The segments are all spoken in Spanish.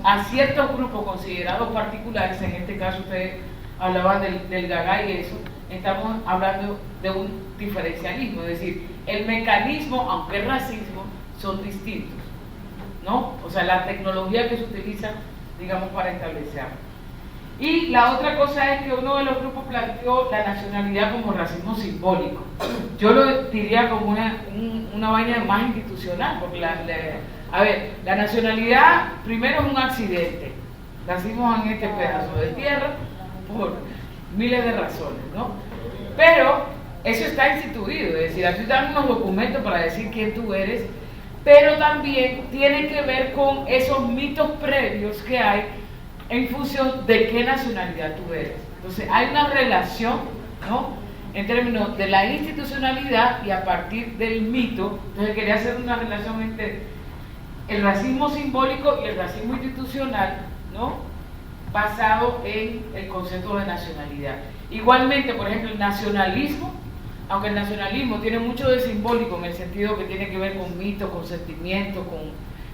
a ciertos grupos considerados particulares, en este caso ustedes hablaban del gaga y eso, estamos hablando de un diferencialismo, es decir, el mecanismo, aunque es racismo, son distintos, ¿no? O sea, la tecnología que se utiliza, digamos, para establecerlo. Y la otra cosa es que uno de los grupos planteó la nacionalidad como racismo simbólico. Yo lo diría como una vaina más institucional, porque a ver, la nacionalidad primero es un accidente. Nacimos en este pedazo de tierra por miles de razones, ¿no? Pero eso está instituido, es decir, a ti te dan unos documentos para decir quién tú eres, pero también tiene que ver con esos mitos previos que hay en función de qué nacionalidad tú eres. Entonces hay una relación, ¿no?, en términos de la institucionalidad y a partir del mito. Entonces quería hacer una relación entre el racismo simbólico y el racismo institucional, ¿no?, basado en el concepto de nacionalidad. Igualmente, por ejemplo, el nacionalismo, aunque el nacionalismo tiene mucho de simbólico en el sentido que tiene que ver con mito, con sentimiento,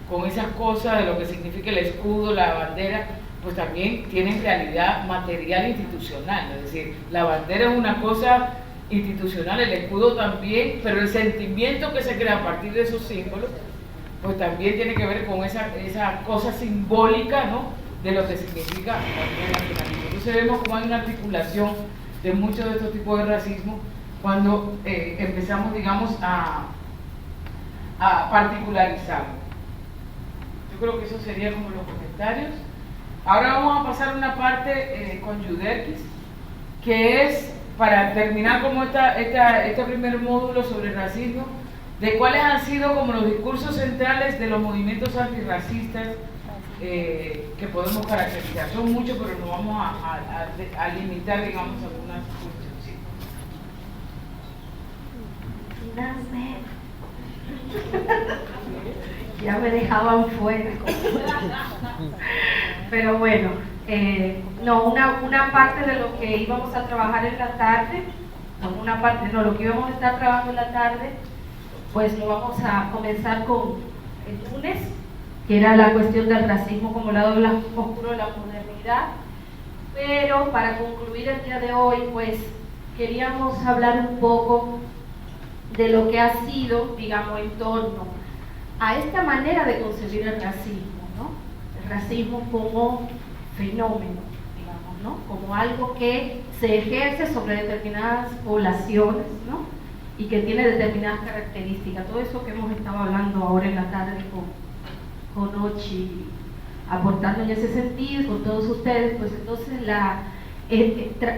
con esas cosas de lo que significa el escudo, la bandera, pues también tienen realidad material e institucional, es decir, la bandera es una cosa institucional, el escudo también, pero el sentimiento que se crea a partir de esos símbolos, pues también tiene que ver con esa cosa simbólica, ¿no?, de lo que significa el nacionalismo. Entonces vemos cómo hay una articulación de muchos de estos tipos de racismo cuando empezamos, digamos, a particularizarlo. Yo creo que eso sería como los comentarios. Ahora vamos a pasar a una parte con Yuderquis, que es para terminar como este primer módulo sobre racismo, de cuáles han sido como los discursos centrales de los movimientos antirracistas que podemos caracterizar. Son muchos, pero nos vamos a limitar, digamos, algunas cuestiones. Ya me dejaban fuera. Pero bueno, no, una parte de lo que íbamos a trabajar en la tarde, lo que íbamos a estar trabajando en la tarde, pues lo vamos a comenzar con el lunes, que era la cuestión del racismo como lado oscuro de la modernidad. Pero para concluir el día de hoy, pues queríamos hablar un poco de lo que ha sido, digamos, en torno a esta manera de concebir el racismo, ¿no? El racismo como fenómeno, digamos, ¿no?, como algo que se ejerce sobre determinadas poblaciones, ¿no?, y que tiene determinadas características. Todo eso que hemos estado hablando ahora en la tarde con Ochi, aportando en ese sentido, con todos ustedes, pues entonces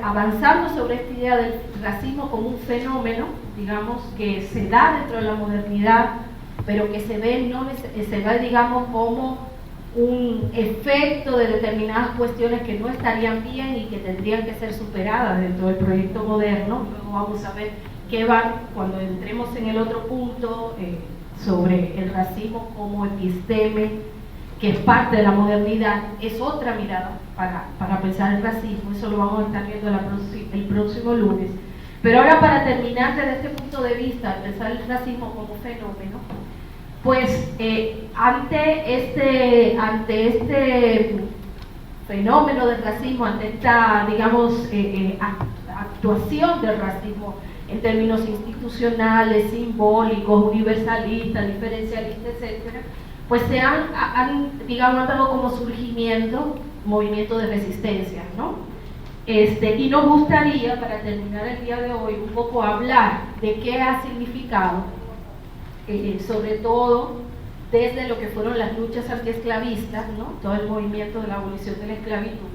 avanzando sobre esta idea del racismo como un fenómeno, digamos, que se da dentro de la modernidad, pero que se ve, digamos, como un efecto de determinadas cuestiones que no estarían bien y que tendrían que ser superadas dentro del proyecto moderno. Luego vamos a ver qué van, cuando entremos en el otro punto, sobre el racismo como episteme, que es parte de la modernidad, es otra mirada para pensar el racismo. Eso lo vamos a estar viendo el próximo lunes. Pero ahora, para terminar desde este punto de vista, pensar el racismo como fenómeno, pues ante este fenómeno del racismo, ante esta, digamos, actuación del racismo en términos institucionales, simbólicos, universalistas, diferencialistas, etcétera, pues se han digamos, dado como surgimiento movimientos de resistencia, ¿no? Y nos gustaría, para terminar el día de hoy, un poco hablar de qué ha significado, sobre todo desde lo que fueron las luchas antiesclavistas, ¿no?, todo el movimiento de la abolición de la esclavitud,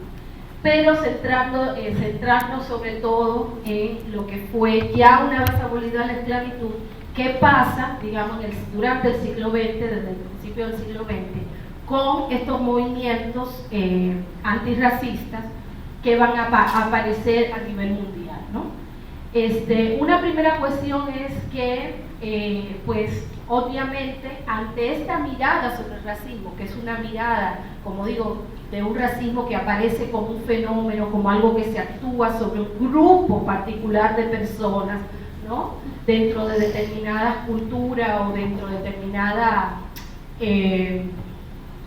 pero centrarnos sobre todo en lo que fue ya una vez abolida la esclavitud, qué pasa, digamos, durante el siglo XX, desde el principio del siglo XX, con estos movimientos antirracistas que van a aparecer a nivel mundial, ¿no? Una primera cuestión es que, pues, obviamente, ante esta mirada sobre el racismo, que es una mirada, como digo, de un racismo que aparece como un fenómeno, como algo que se actúa sobre un grupo particular de personas, ¿no?, dentro de determinadas culturas o dentro de determinadas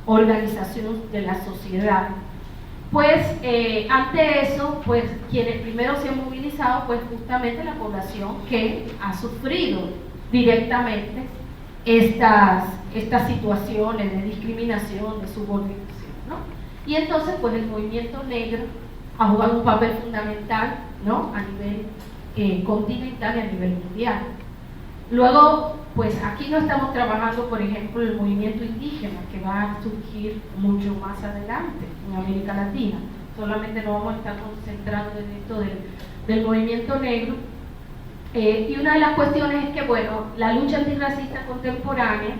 organización de la sociedad. Pues ante eso, pues quienes primero se han movilizado, pues justamente la población que ha sufrido directamente estas situaciones de discriminación, de subordinación, ¿no? Y entonces pues el movimiento negro ha jugado un papel fundamental, ¿no?, a nivel continental y a nivel mundial. Luego, pues aquí no estamos trabajando, por ejemplo, el movimiento indígena, que va a surgir mucho más adelante en América Latina. Solamente nos vamos a estar concentrando en esto del movimiento negro. Y una de las cuestiones es que, bueno, la lucha antirracista contemporánea,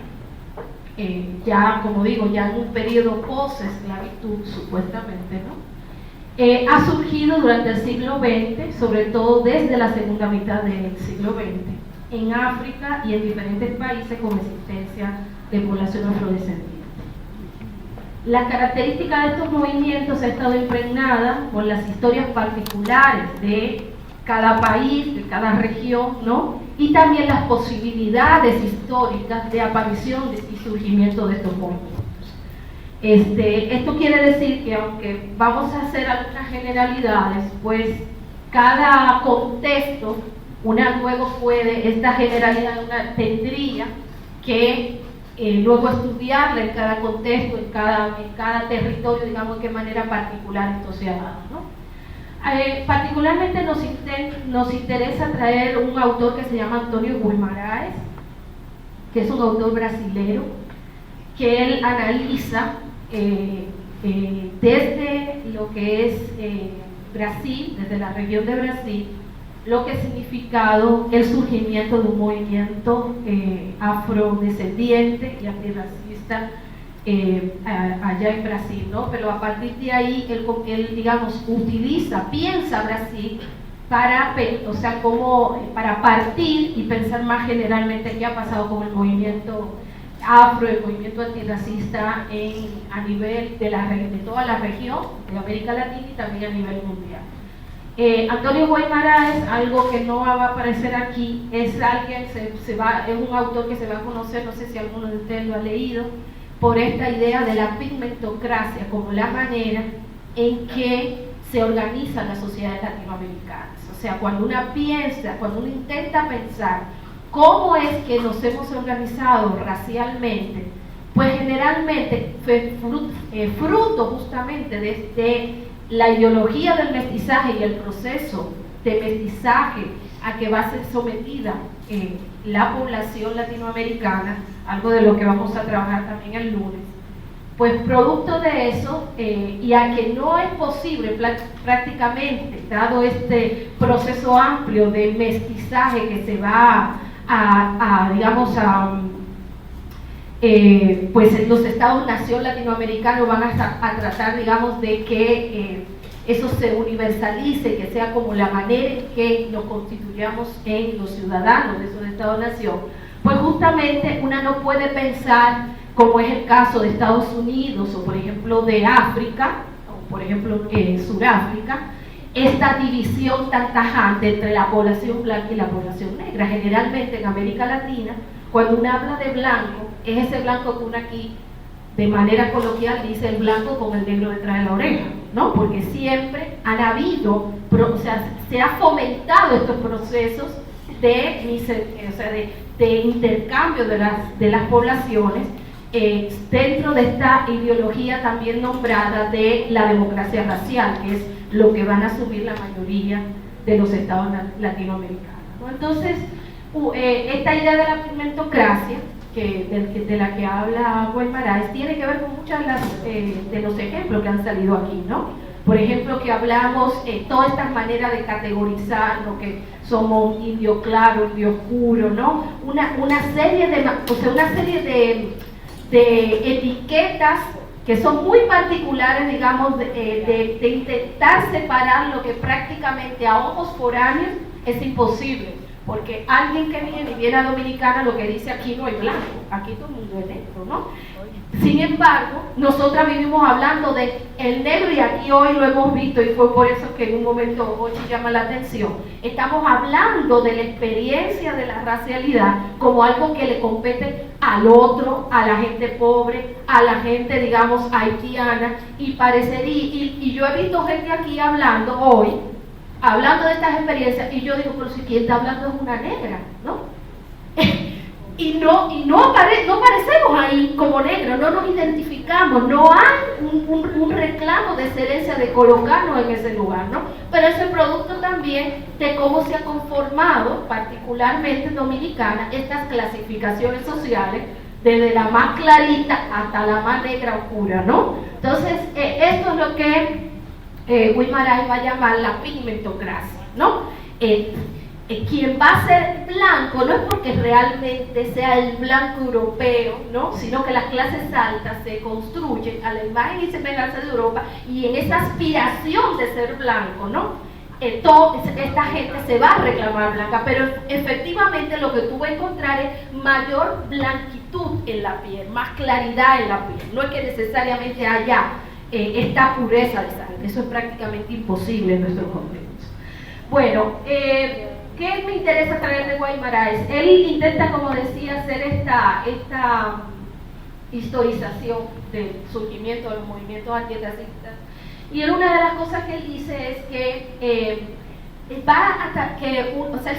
ya, como digo, ya en un periodo post-esclavitud, supuestamente, ¿no?, ha surgido durante el siglo XX, sobre todo desde la segunda mitad del siglo XX, en África y en diferentes países con existencia de población afrodescendiente. La característica de estos movimientos ha estado impregnada por las historias particulares de cada país, de cada región, ¿no?, y también las posibilidades históricas de aparición y surgimiento de estos movimientos. Esto quiere decir que aunque vamos a hacer algunas generalidades, pues cada contexto, esta generalidad tendría que luego estudiarla en cada contexto, en cada territorio, digamos, de qué manera particular esto se ha dado, ¿no? Particularmente nos interesa traer un autor que se llama Antonio Guimarães, que es un autor brasilero, que él analiza desde lo que es Brasil, desde la región de Brasil, lo que ha significado el surgimiento de un movimiento afrodescendiente y antirracista allá en Brasil, ¿no? Pero a partir de ahí él digamos, piensa Brasil para partir y pensar más generalmente qué ha pasado con el movimiento afro, el movimiento antirracista a nivel de toda la región de América Latina y también a nivel mundial. Antonio Guimarães, algo que no va a aparecer aquí, es un autor que se va a conocer, no sé si alguno de ustedes lo ha leído, por esta idea de la pigmentocracia como la manera en que se organizan las sociedades latinoamericanas. O sea, cuando uno intenta pensar cómo es que nos hemos organizado racialmente, pues generalmente fue fruto justamente de la ideología del mestizaje y el proceso de mestizaje a que va a ser sometida la población latinoamericana, algo de lo que vamos a trabajar también el lunes. Pues producto de eso, y a que no es posible prácticamente, dado este proceso amplio de mestizaje que se va pues en los estados-nación latinoamericanos van a tratar, digamos, de que eso se universalice, que sea como la manera en que nos constituyamos en los ciudadanos de esos estados-nación. Pues justamente una no puede pensar, como es el caso de Estados Unidos o por ejemplo de África, o por ejemplo Suráfrica, esta división tan tajante entre la población blanca y la población negra. Generalmente en América Latina, cuando uno habla de blanco, es ese blanco que uno aquí, de manera coloquial, dice el blanco con el negro detrás de la oreja, ¿no? Porque siempre han habido, se ha fomentado estos procesos de intercambio de las poblaciones dentro de esta ideología también nombrada de la democracia racial, que es lo que van a asumir la mayoría de los estados latinoamericanos, ¿no? Entonces, esta idea de la pigmentocracia, de la que habla Guimarães, tiene que ver con muchos de los ejemplos que han salido aquí, ¿no? Por ejemplo, que hablamos todas estas maneras de categorizar lo que somos indio claro, indio oscuro, ¿no? Una serie de etiquetas que son muy particulares, digamos, de intentar separar lo que prácticamente a ojos foráneos es imposible, porque alguien que viene a Dominicana lo que dice aquí no hay blanco, aquí todo el mundo es negro, ¿no? Sin embargo, nosotras vivimos hablando de el negro y aquí hoy lo hemos visto y fue por eso que en un momento Ochi llama la atención. Estamos hablando de la experiencia de la racialidad como algo que le compete al otro, a la gente pobre, a la gente, digamos, haitiana y yo he visto gente aquí hablando hoy, hablando de estas experiencias y yo digo, pero si quien está hablando es una negra, ¿no? Y no aparecemos ahí como negros, no nos identificamos, no hay un reclamo de excelencia de colocarnos en ese lugar, ¿no? Pero es el producto también de cómo se ha conformado, particularmente en Dominicana, estas clasificaciones sociales, desde la más clarita hasta la más negra oscura, ¿no? Entonces, esto es lo que Guimarães va a llamar la pigmentocracia, ¿no? Quien va a ser blanco no es porque realmente sea el blanco europeo, ¿no? Sino que las clases altas se construyen a la imagen y semejanza de Europa y en esa aspiración de ser blanco, ¿no? Esta gente se va a reclamar blanca, pero efectivamente lo que tú vas a encontrar es mayor blanquitud en la piel, más claridad en la piel. No es que necesariamente haya esta pureza de sangre, eso es prácticamente imposible en nuestros contextos. Bueno, ¿qué me interesa traer de Guimarães? Él intenta, como decía, hacer esta historización del surgimiento de los movimientos antirracistas. Y una de las cosas que él dice es que él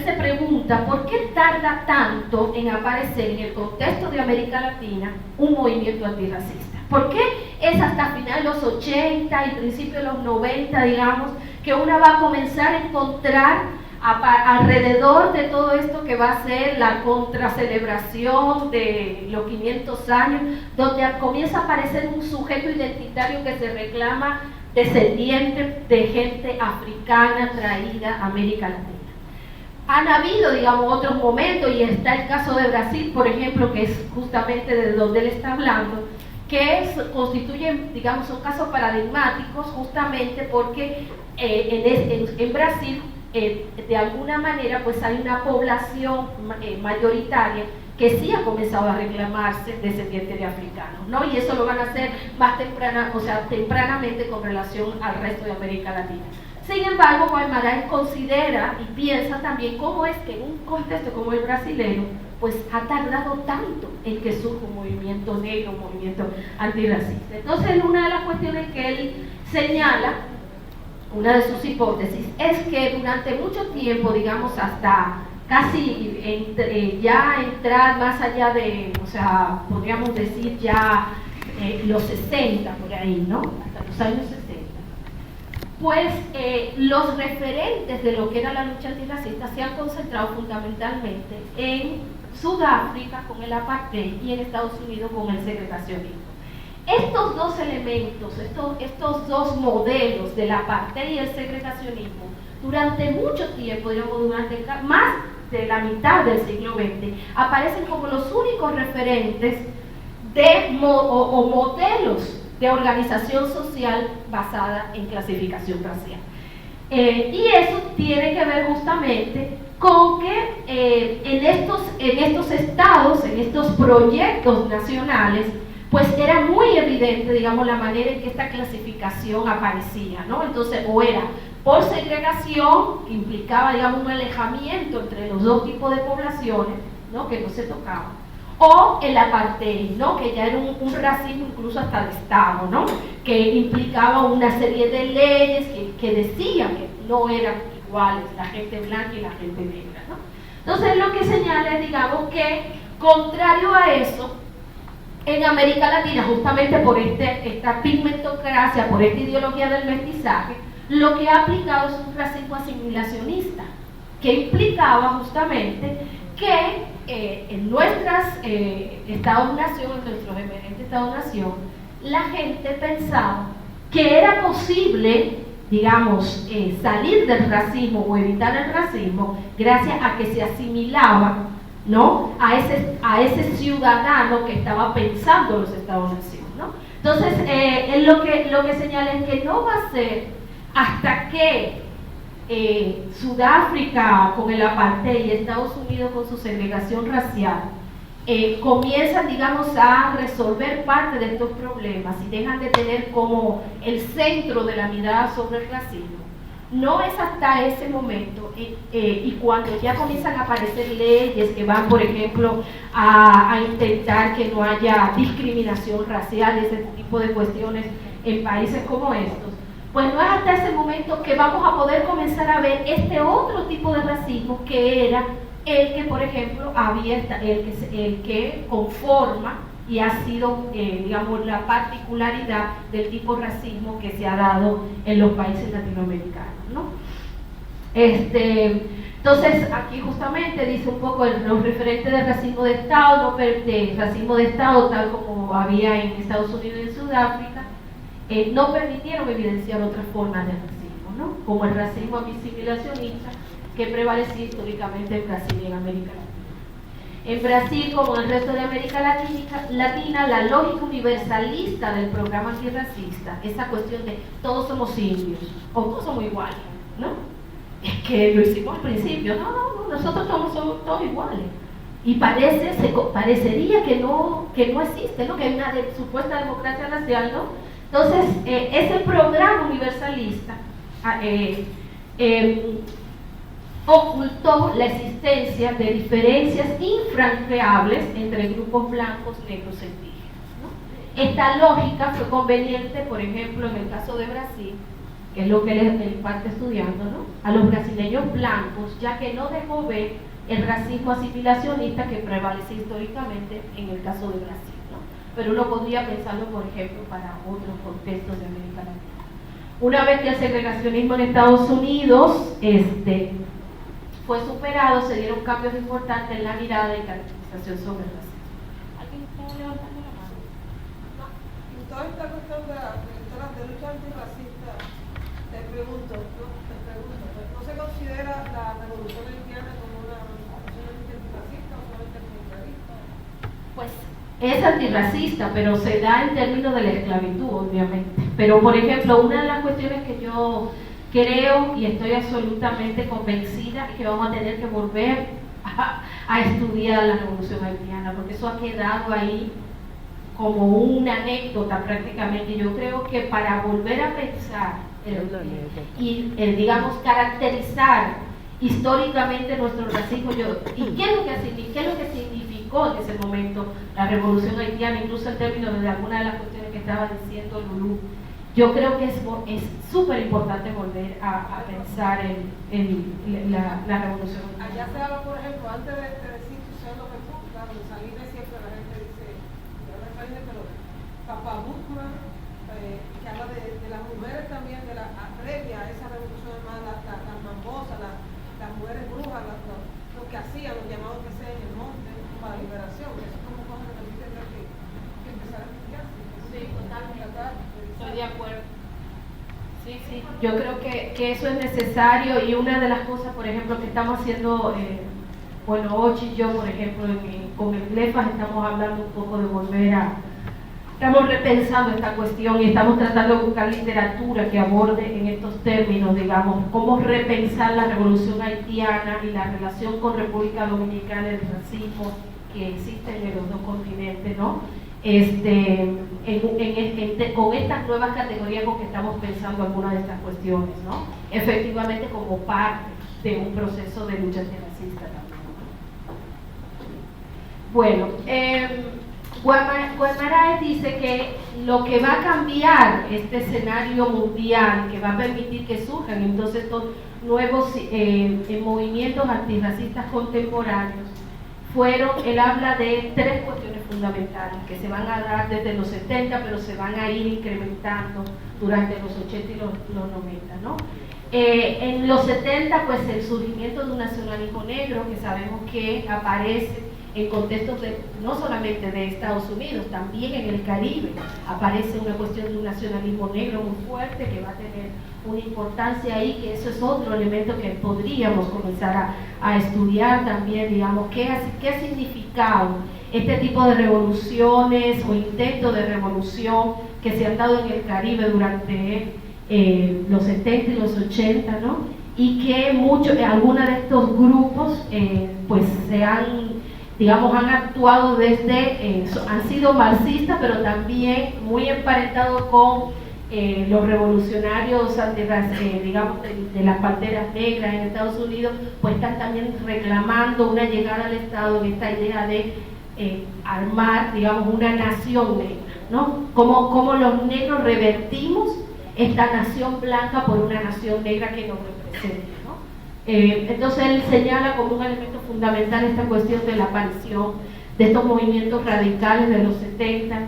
se pregunta ¿por qué tarda tanto en aparecer en el contexto de América Latina un movimiento antirracista? ¿Por qué es hasta final de los 80 y principios de los 90, digamos, que una va a comenzar a encontrar alrededor de todo esto que va a ser la contracelebración de los 500 años, donde comienza a aparecer un sujeto identitario que se reclama descendiente de gente africana traída a América Latina? Han habido, digamos, otros momentos, y está el caso de Brasil, por ejemplo, que es justamente de donde él está hablando, que constituyen, digamos, son casos paradigmáticos justamente porque en Brasil de alguna manera pues hay una población mayoritaria que sí ha comenzado a reclamarse descendiente de africanos, ¿no? Y eso lo van a hacer más tempranamente con relación al resto de América Latina. Sin embargo, Guimarães considera y piensa también cómo es que en un contexto como el brasileño pues ha tardado tanto en que surja un movimiento negro, un movimiento antirracista. Entonces, una de las cuestiones que él señala, una de sus hipótesis, es que durante mucho tiempo, digamos hasta casi ya entrar más allá de, o sea, podríamos decir ya los 60 por ahí, ¿no? Hasta los años 60. Pues los referentes de lo que era la lucha antirracista se han concentrado fundamentalmente en Sudáfrica con el apartheid y en Estados Unidos con el segregacionismo. Estos dos elementos, estos dos modelos del apartheid y el segregacionismo, durante mucho tiempo, digamos durante más de la mitad del siglo XX, aparecen como los únicos referentes de modelos de organización social basada en clasificación racial. Y eso tiene que ver justamente con que en estos estados, en estos proyectos nacionales, pues era muy evidente, digamos, la manera en que esta clasificación aparecía, ¿no? Entonces, o era por segregación, que implicaba, digamos, un alejamiento entre los dos tipos de poblaciones, ¿no? Que no se tocaban, o el apartheid, ¿no? Que ya era un racismo incluso hasta de Estado, ¿no? Que implicaba una serie de leyes que decían que no eran iguales la gente blanca y la gente negra, ¿no? Entonces lo que señala es, digamos, que contrario a eso, en América Latina, justamente por esta pigmentocracia, por esta ideología del mestizaje, lo que ha aplicado es un racismo asimilacionista, que implicaba justamente que en nuestras Estados-nación, en nuestros emergentes Estados-nación, la gente pensaba que era posible, digamos, salir del racismo o evitar el racismo gracias a que se asimilaba, ¿no? a ese ciudadano que estaba pensando los Estados-nación, ¿no? Entonces, él lo que señala es que no va a ser hasta que Sudáfrica con el apartheid y Estados Unidos con su segregación racial, comienzan, digamos, a resolver parte de estos problemas y dejan de tener como el centro de la mirada sobre el racismo, no es hasta ese momento y cuando ya comienzan a aparecer leyes que van, por ejemplo, a intentar que no haya discriminación racial, ese tipo de cuestiones en países como estos, pues no es hasta ese momento que vamos a poder comenzar a ver este otro tipo de racismo que era el que, por ejemplo, el que conforma y ha sido, digamos, la particularidad del tipo de racismo que se ha dado en los países latinoamericanos, ¿no? Entonces, aquí justamente dice un poco los referentes del racismo de Estado, no de racismo de Estado tal como había en Estados Unidos y en Sudáfrica, no permitieron evidenciar otras formas de racismo, ¿no? Como el racismo asimilacionista que prevalecía históricamente en Brasil y en América Latina. En Brasil, como en el resto de América Latina, la lógica universalista del programa antirracista, esa cuestión de todos somos indios, o todos somos iguales, ¿no? Es que lo hicimos al principio, no, nosotros somos todos iguales. Y parecería que no existe, ¿no? Que hay una supuesta democracia racial, ¿no? Entonces, ese programa universalista ocultó la existencia de diferencias infranqueables entre grupos blancos, negros e indígenas, ¿no? Esta lógica fue conveniente, por ejemplo, en el caso de Brasil, que es lo que él parte estudiando, ¿no? A los brasileños blancos, ya que no dejó ver el racismo asimilacionista que prevalece históricamente en el caso de Brasil, ¿no? Pero uno podría pensarlo, por ejemplo, para otros contextos de América Latina. Una vez que el segregacionismo en Estados Unidos fue superado, se dieron cambios importantes en la mirada y caracterización sobre el racismo. ¿Alguien está levantando la mano? No. En toda esta cuestión de lucha antirracista, te pregunto, ¿no se considera la revolución haitiana como una revolución antirracista o solamente antirracista? Pues es antirracista, pero se da en términos de la esclavitud, obviamente. Pero, por ejemplo, una de las cuestiones que yo creo y estoy absolutamente convencida es que vamos a tener que volver a estudiar la revolución haitiana, porque eso ha quedado ahí como una anécdota prácticamente. Yo creo que para volver a pensar y digamos caracterizar históricamente nuestro racismo, ¿y qué es lo que significó en ese momento la revolución haitiana, incluso en términos de alguna de las cuestiones que estaba diciendo Lulú? Yo creo que es súper importante volver a pensar en la revolución. Allá se habla, por ejemplo, antes de decir pseudo república, cuando salí de siempre la gente dice, pero Papá Buchmann, que habla de las mujeres también, previa a esa revolución armada, las mambosas, las mujeres brujas, lo que hacían, los llamados que sea en el monte, para la liberación, que eso es como cosas que también tendrá que empezar a explicarse. Sí, totalmente. Estoy de acuerdo. Sí. Yo creo que eso es necesario, y una de las cosas, por ejemplo, que estamos haciendo, Ochi y yo, por ejemplo, con el GLEFAS estamos hablando un poco de estamos repensando esta cuestión y estamos tratando de buscar literatura que aborde en estos términos, digamos, cómo repensar la revolución haitiana y la relación con República Dominicana, el racismo que existe en los dos continentes, ¿no? Con estas nuevas categorías con que estamos pensando algunas de estas cuestiones, ¿no? Efectivamente como parte de un proceso de lucha antirracista también. Bueno, Guimaraes dice que lo que va a cambiar este escenario mundial, que va a permitir que surjan entonces estos nuevos movimientos antirracistas contemporáneos, él habla de tres cuestiones fundamentales que se van a dar desde los 70, pero se van a ir incrementando durante los 80 y los 90, ¿no? En los 70, pues el surgimiento de un nacionalismo negro, que sabemos que aparece en contextos no solamente de Estados Unidos, también en el Caribe aparece una cuestión de un nacionalismo negro muy fuerte que va a tener una importancia ahí, que eso es otro elemento que podríamos comenzar a estudiar también, digamos, qué ha significado este tipo de revoluciones o intentos de revolución que se han dado en el Caribe durante los 70 y los 80, ¿no? y que algunos de estos grupos pues han actuado han sido marxistas, pero también muy emparentados con los revolucionarios digamos de las panteras negras en Estados Unidos, pues están también reclamando una llegada al Estado en esta idea de armar, digamos, una nación negra, ¿no? Como los negros revertimos esta nación blanca por una nación negra que nos represente, ¿no? Entonces él señala como un elemento fundamental esta cuestión de la aparición de estos movimientos radicales de los 70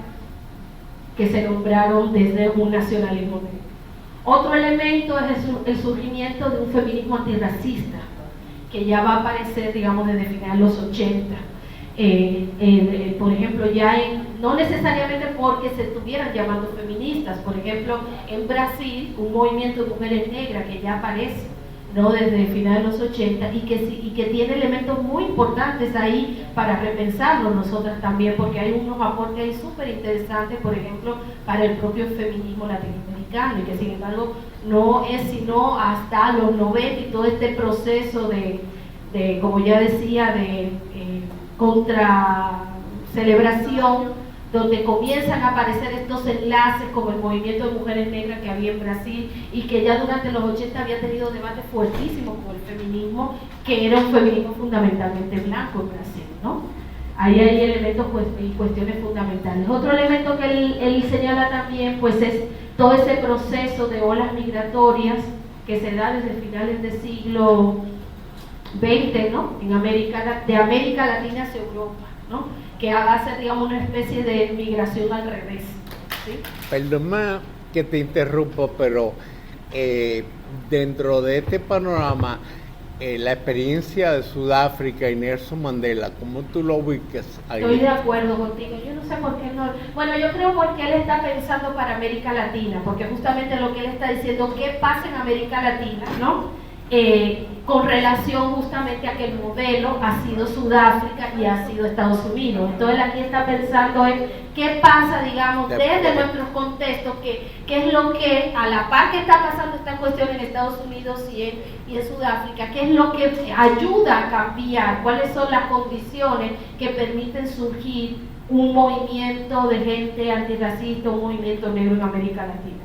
que se nombraron desde un nacionalismo negro. Otro elemento es el surgimiento de un feminismo antirracista que ya va a aparecer, digamos, desde finales de los 80. Por ejemplo, no necesariamente porque se estuvieran llamando feministas. Por ejemplo, en Brasil, un movimiento de mujeres negras que ya aparece, ¿no?, desde finales de los 80 y que tiene elementos muy importantes ahí para repensarlo nosotras también, porque hay unos aportes ahí súper interesantes, por ejemplo, para el propio feminismo latinoamericano, y que sin embargo no es sino hasta los 90 y todo este proceso de como ya decía, de contra celebración, donde comienzan a aparecer estos enlaces como el movimiento de mujeres negras que había en Brasil y que ya durante los 80 había tenido debates fuertísimos con el feminismo, que era un feminismo fundamentalmente blanco en Brasil, ¿no? Ahí hay elementos y cuestiones fundamentales. Otro elemento que él señala también, pues, es todo ese proceso de olas migratorias que se da desde finales del siglo XX, ¿no?, de América Latina hacia Europa, ¿no?, que va a ser, digamos, una especie de migración al revés, ¿sí? Perdona que te interrumpo, pero dentro de este panorama, la experiencia de Sudáfrica y Nelson Mandela, ¿cómo tú lo ubicas ahí? Estoy de acuerdo contigo, yo no sé por qué no. Bueno, yo creo porque él está pensando para América Latina, porque justamente lo que él está diciendo, ¿qué pasa en América Latina, no? Con relación justamente a que el modelo ha sido Sudáfrica y ha sido Estados Unidos. Entonces aquí está pensando en qué pasa, digamos, desde nuestros contextos, qué es lo que, a la par que está pasando esta cuestión en Estados Unidos y en Sudáfrica, qué es lo que ayuda a cambiar, cuáles son las condiciones que permiten surgir un movimiento de gente antirracista, un movimiento negro en América Latina.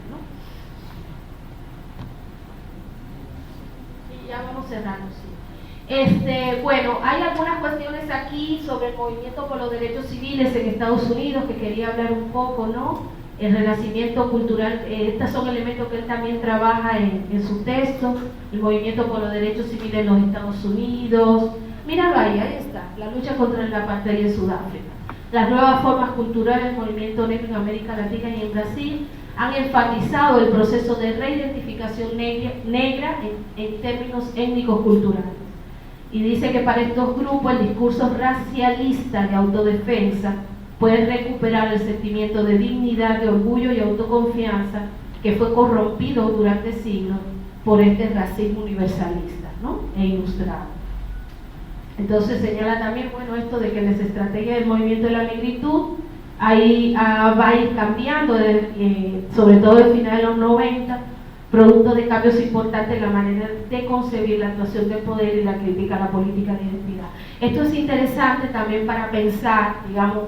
Ya vamos cerrando, sí. Bueno, hay algunas cuestiones aquí sobre el movimiento por los derechos civiles en Estados Unidos que quería hablar un poco, ¿no? El renacimiento cultural, estos son elementos que él también trabaja en su texto, el movimiento por los derechos civiles en los Estados Unidos. Míralo ahí está, la lucha contra el apartheid en Sudáfrica. Las nuevas formas culturales del movimiento negro en América Latina y en Brasil han enfatizado el proceso de reidentificación negra en términos étnicos culturales. Y dice que para estos grupos el discurso racialista de autodefensa puede recuperar el sentimiento de dignidad, de orgullo y autoconfianza que fue corrompido durante siglos por este racismo universalista, ¿no?, e ilustrado. Entonces señala también, bueno, esto de que las estrategias del movimiento de la negritud ahí va a ir cambiando, sobre todo al final de los 90, producto de cambios importantes en la manera de concebir la actuación del poder y la crítica a la política de identidad. Esto es interesante también para pensar, digamos,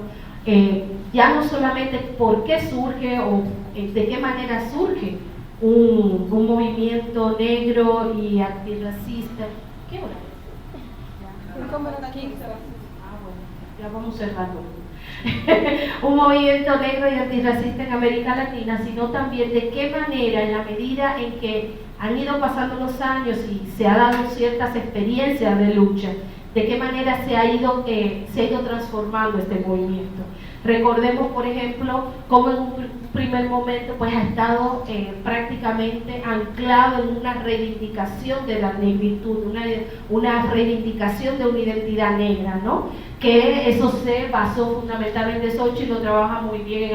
ya no solamente por qué surge o de qué manera surge un movimiento negro y antirracista. ¿Qué hora es? ¿Cómo era aquí? Ah, bueno, ya vamos cerrando. Un movimiento negro y antirracista en América Latina, sino también de qué manera, en la medida en que han ido pasando los años y se ha dado ciertas experiencias de lucha, de qué manera se ha ido transformando este movimiento. Recordemos, por ejemplo, cómo en un primer momento pues ha estado prácticamente anclado en una reivindicación de la negritud, una reivindicación de una identidad negra, ¿no? Que eso se basó fundamentalmente, Xochitl lo trabaja muy bien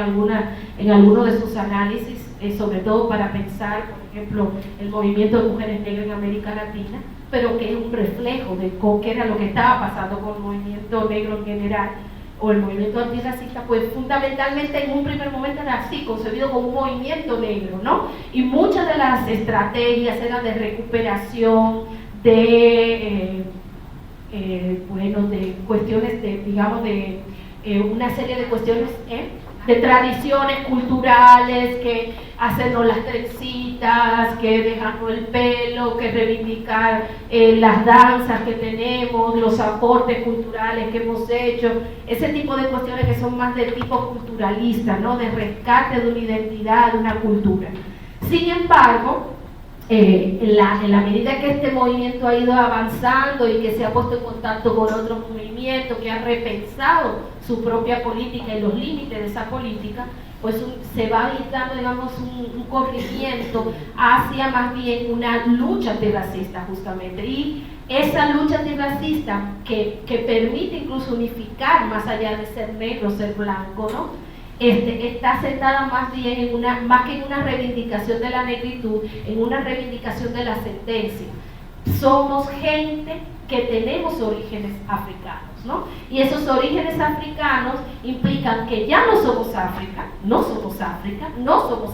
en algunos de sus análisis, sobre todo para pensar, por ejemplo, el movimiento de mujeres negras en América Latina, pero que es un reflejo de qué era lo que estaba pasando con el movimiento negro en general, o el movimiento antirracista, pues fundamentalmente en un primer momento era así, concebido como un movimiento negro, ¿no? Y muchas de las estrategias eran de recuperación, de cuestiones de, digamos, de una serie de cuestiones de tradiciones culturales, que hacernos las trencitas, que dejarnos el pelo, que reivindicar las danzas que tenemos, los aportes culturales que hemos hecho, ese tipo de cuestiones que son más de tipo culturalista, ¿no? De rescate de una identidad, de una cultura. Sin embargo, en la medida que este movimiento ha ido avanzando y que se ha puesto en contacto con otros movimientos, que ha repensado su propia política y los límites de esa política, pues se va dando, digamos, un corrimiento hacia más bien una lucha antirracista justamente. Y esa lucha antirracista que permite incluso unificar más allá de ser negro, ser blanco, ¿no? Está sentada más bien más que en una reivindicación de la negritud, en una reivindicación de la sentencia. Somos gente que tenemos orígenes africanos, ¿no? Y esos orígenes africanos implican que ya no somos África, no somos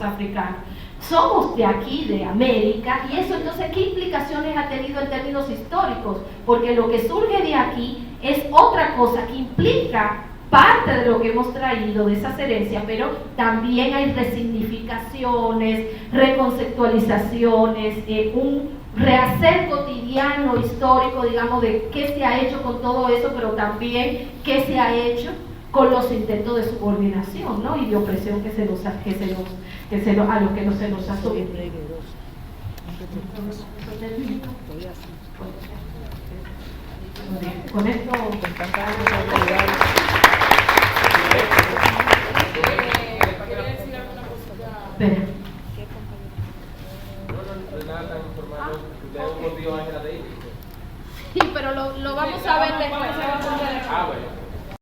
africanos, somos de aquí, de América. Y eso entonces, ¿qué implicaciones ha tenido en términos históricos? Porque lo que surge de aquí es otra cosa que implica parte de lo que hemos traído de esas herencias, pero también hay resignificaciones, reconceptualizaciones, un rehacer cotidiano, histórico, digamos, de qué se ha hecho con todo eso, pero también qué se ha hecho con los intentos de subordinación, ¿no? Y de opresión a los que no se nos ha sometido. Con esto espera. Sí, pero lo vamos a ver después.